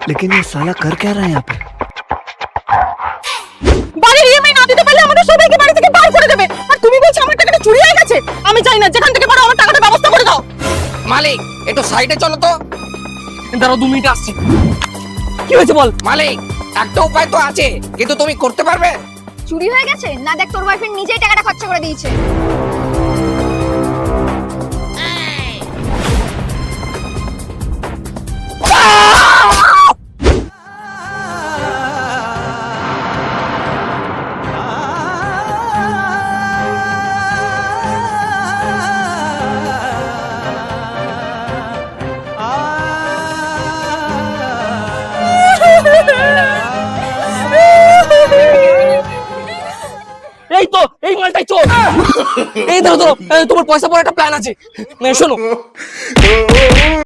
लेकिन ये साला कर क्या रहा है यहाँ पे? বাড়ির ইএমআই না দিতে পারলে আমাদের সবাইকে বাড়ি থেকে বার করে দেবে। আর তুমি বলছো আমার টাকাটা চুরি হয়ে গেছে। আমি চাই না, যেখান থেকে পারো আমার টাকাটা ব্যবস্থা করে দাও। মালিক একটু সাইডে চলো তো। দাঁড়াও 2 মিনিট আসছি। কি হয়েছে বল। মালিক একটা উপায় তো আছে, কিন্তু তুমি করতে পারবে? চুরি হয়ে গেছে না, দেখ তোর বয়ফ্রেন্ড নিজেই টাকাটা খরচা করে দিয়েছে। এই তো এই মালটাই চোর। এই ধরো ধরো, তোমার পয়সা পড়ার একটা প্ল্যান আছে। শোনো